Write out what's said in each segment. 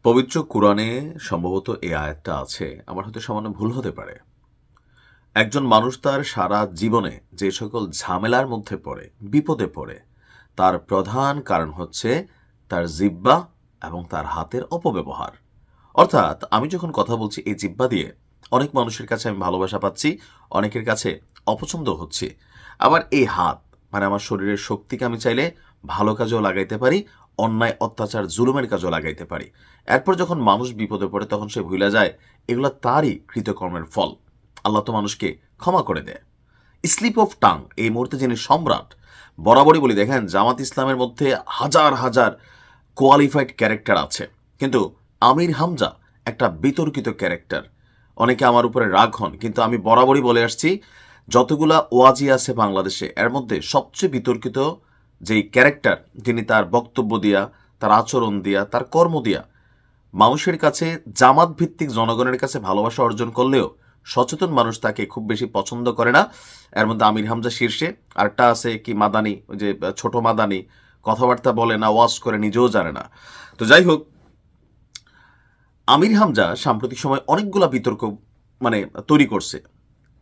পবিত্র কুরআনে সম্ভবত এই আয়াতটা আছে, আমার হয়তো সামান্য ভুল হতে পারে। একজন মানুষ তার সারা জীবনে যে সকল ঝামেলার মধ্যে পড়ে, বিপদে পড়ে, তার প্রধান কারণ হচ্ছে তার জিহ্বা এবং তার হাতের অপব্যবহার। অর্থাৎ আমি যখন কথা বলছি এই জিহ্বা দিয়ে, অনেক মানুষের কাছে আমি ভালোবাসা পাচ্ছি, অনেকের কাছে অপছন্দ হচ্ছে। আবার এই হাত মানে আমার শরীরের শক্তিকে আমি চাইলে ভালো কাজেও লাগাইতে পারি, অন্যায় অত্যাচার জুলুমের কাজেও লাগাইতে পারি। এরপর যখন মানুষ বিপদে পড়ে তখন সে ভুলে যায় এগুলো তারই কৃতকর্মের ফল। আল্লাহ তো মানুষকে ক্ষমা করে দেয়। স্লিপ অফ টাং এই মুহূর্তে যিনি সম্রাট, বরাবরই বলি, দেখেন জামাত ইসলামের মধ্যে হাজার হাজার কোয়ালিফাইড ক্যারেক্টার আছে, কিন্তু আমির হামজা একটা বিতর্কিত ক্যারেক্টার। অনেকে আমার উপরে রাগ হন, কিন্তু আমি বরাবরই বলে আসছি যতগুলা ওয়াজি আছে বাংলাদেশে, এর মধ্যে সবচেয়ে বিতর্কিত যেই ক্যারেক্টার, যিনি তার বক্তব্য দিয়া, তার আচরণ দিয়া, তার কর্ম দিয়া মানুষের কাছে, জামাত ভিত্তিক জনগণের কাছে ভালোবাসা অর্জন করলেও সচেতন মানুষ তাকে খুব বেশি পছন্দ করে না। এর মধ্যে আমির হামজা শীর্ষে, আরেকটা আছে কি মাদানি, ওই যে ছোট মাদানি, কথাবার্তা বলে না, ওয়াজ করে নিজেও জানে না। তো যাই হোক, আমির হামজা সাম্প্রতিক সময় অনেকগুলা বিতর্ক তৈরি করছে।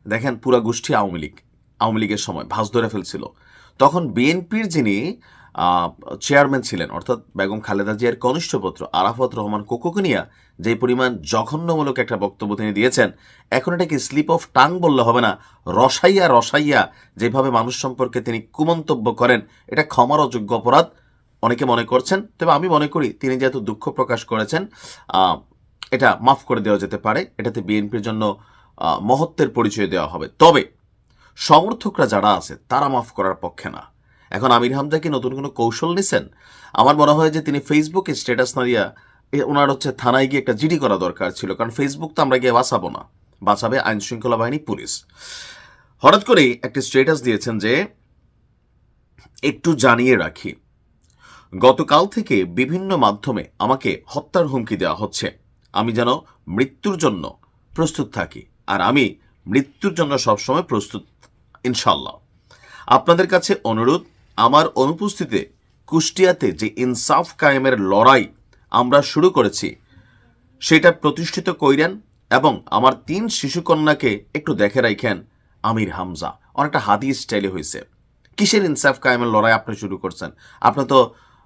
দেখেন পুরা গোষ্ঠী আওয়ামী লীগের সময় ভাঁজ ধরে ফেলছিল। তখন বিএনপির যিনি চেয়ারম্যান ছিলেন, অর্থাৎ বেগম খালেদা জিয়ার কনিষ্ঠ পুত্র আরাফাত রহমান কোকোকে নিয়ে যে পরিমাণ জঘন্যমূলক একটা বক্তব্য তিনি দিয়েছেন, এখন এটাকে স্লিপ অফ টাং বললে হবে না, রসাইয়া রসাইয়া যেভাবে মানুষ সম্পর্কে তিনি কুমন্তব্য করেন, এটা ক্ষমার অযোগ্য অপরাধ অনেকে মনে করছেন। তবে আমি মনে করি তিনি যেহেতু দুঃখ প্রকাশ করেছেন, এটা মাফ করে দেওয়া যেতে পারে। এটাতে বিএনপির জন্য মহত্বের পরিচয় দেওয়া হবে। তবে সমর্থকরা যারা আছে তারা মাফ করার পক্ষে না। এখন আমির হামজা কি নতুন কোনো কৌশল নিছেন? আমার মনে হয় যে তিনি ফেসবুকে স্ট্যাটাস না দিয়া ওনার থানায় গিয়ে একটা জিডি করা দরকার ছিল, কারণ ফেসবুক তো আমরা গিয়ে বাঁচাবো না, বাঁচাবে আইন শৃঙ্খলা বাহিনী, পুলিশ। হঠাৎ করেই একটি স্ট্যাটাস দিয়েছেন যে একটু জানিয়ে রাখি, গতকাল থেকে বিভিন্ন মাধ্যমে আমাকে হত্যার হুমকি দেওয়া হচ্ছে, আমি যেন মৃত্যুর জন্য প্রস্তুত থাকি, আর আমি মৃত্যুর জন্য সবসময় প্রস্তুত ইনশাল্লাহ। আপনাদের কাছে অনুরোধ, আমার অনুপস্থিতিতে কুষ্টিয়াতে যে ইনসাফ কায়েমের লড়াই আমরা শুরু করেছি সেটা প্রতিষ্ঠিত কইরেন এবং আমার 3 শিশুকন্যাকে একটু দেখে রাখেন। আমির হামজা অনেকটা হাদিস স্টাইলে হয়েছে। কিসের ইনসাফ কায়েমের লড়াই আপনি শুরু করছেন? আপনি তো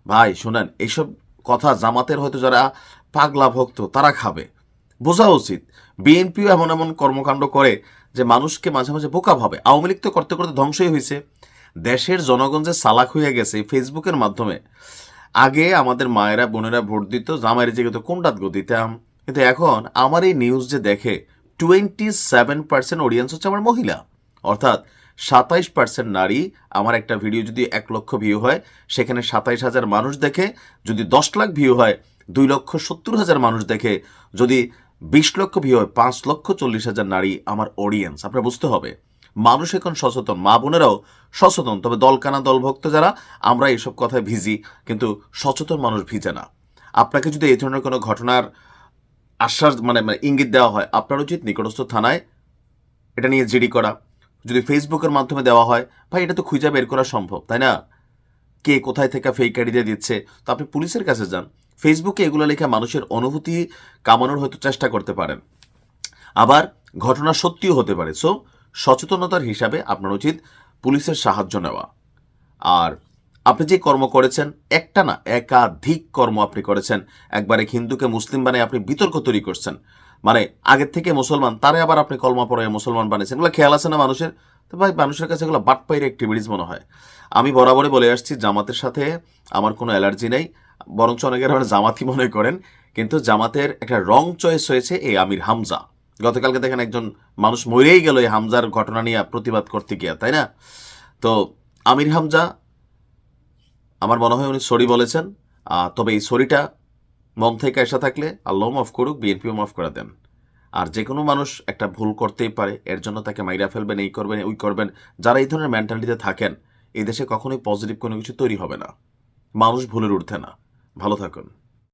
ভাই শুনেন, এইসব কথা জামাতের হয়তো যারা পাগলা ভক্ত তারা খাবে, বোঝা উচিত। বিএনপিও এমন এমন কর্মকাণ্ড করে যে মানুষকে মাঝে মাঝে বোকা ভাবে। আওয়ামী লীগ তো করতে করতে ধ্বংসই হয়েছে। দেশের জনগণ যে চালাক হয়ে গেছে ফেসবুকের মাধ্যমে। আগে আমাদের মায়েরা বোনেরা ভোট দিত, জামাইরে যেগুলো কোনটাত গো দিতাম, কিন্তু এখন আমার এই নিউজ যে দেখে 27% অডিয়েন্স হচ্ছে আমার মহিলা, অর্থাৎ 27% নারী। আমার একটা ভিডিও যদি 1 লক্ষ ভিউ হয়, সেখানে 27,000 মানুষ দেখে। যদি 10 লাখ ভিউ হয়, 2,70,000 মানুষ দেখে। যদি 20 লক্ষ ভিউ হয়, 5,40,000 নারী আমার অডিয়েন্স। আপনার বুঝতে হবে মানুষ এখন সচেতন, মা বোনেরাও সচেতন। তবে দলকানা দলভক্ত যারা, আমরা এইসব কথায় ভিজি, কিন্তু সচেতন মানুষ ভিজে না। আপনাকে যদি এই ধরনের কোনো ঘটনার আশ্বাস ইঙ্গিত দেওয়া হয়, আপনার উচিত নিকটস্থ থানায় এটা নিয়ে জিডি করা। যদি ফেসবুকের মাধ্যমে দেওয়া হয়, ভাই এটা তো খুঁজে বের করা সম্ভব, তাই না? কে কোথায় থেকে ফেক আইডি দিয়ে দিচ্ছে, তো আপনি পুলিশের কাছে যান। ফেসবুকে এগুলো লেখা মানুষের অনুভূতি কামানোর হয়তো চেষ্টা করতে পারেন, আবার ঘটনা সত্যিও হতে পারে। সো সচেতনতার হিসাবে আপনার উচিত পুলিশের সাহায্য নেওয়া। আর আপনি যে কর্ম করেছেন, একটা না একাধিক কর্ম আপনি করেছেন। একবার এক হিন্দুকে মুসলিম বানিয়ে আপনি বিতর্ক তৈরি করছেন, আগের থেকে মুসলমান তারে আবার আপনি কলমা পড়ে মুসলমান বানিয়েছেন। এগুলো খেয়াল আছে না মানুষের? তো ভাই মানুষের কাছে এগুলো বাটপাইয়ের অ্যাক্টিভিটিস মনে হয়। আমি বরাবরই বলে আসছি জামাতের সাথে আমার কোনো অ্যালার্জি নেই, বরঞ্চ অনেকের আমার জামাতই মনে করেন। কিন্তু জামাতের একটা রং চয়েস হয়েছে এই আমির হামজা। গতকালকে দেখেন একজন মানুষ মরেই গেল এই হামজার ঘটনা নিয়ে প্রতিবাদ করতে গিয়া, তাই না? তো আমির হামজা, আমার মনে হয় উনি সরি বলেছেন। তবে এই সরিটা মন থেকে এসে থাকলে আল্লাহ মাফ করুক, বিএনপিও মাফ করে দেন। আর যে কোনো মানুষ একটা ভুল করতেই পারে, এর জন্য তাকে মাইরা ফেলবেন, এই করবেন ওই করবেন। যারা এই ধরনের মেন্টালিটিতে থাকেন, এই দেশে কখনোই পজিটিভ কোনো কিছু তৈরি হবে না। মানুষ ভুলের ঊর্ধ্বে না। ভালো থাকুন।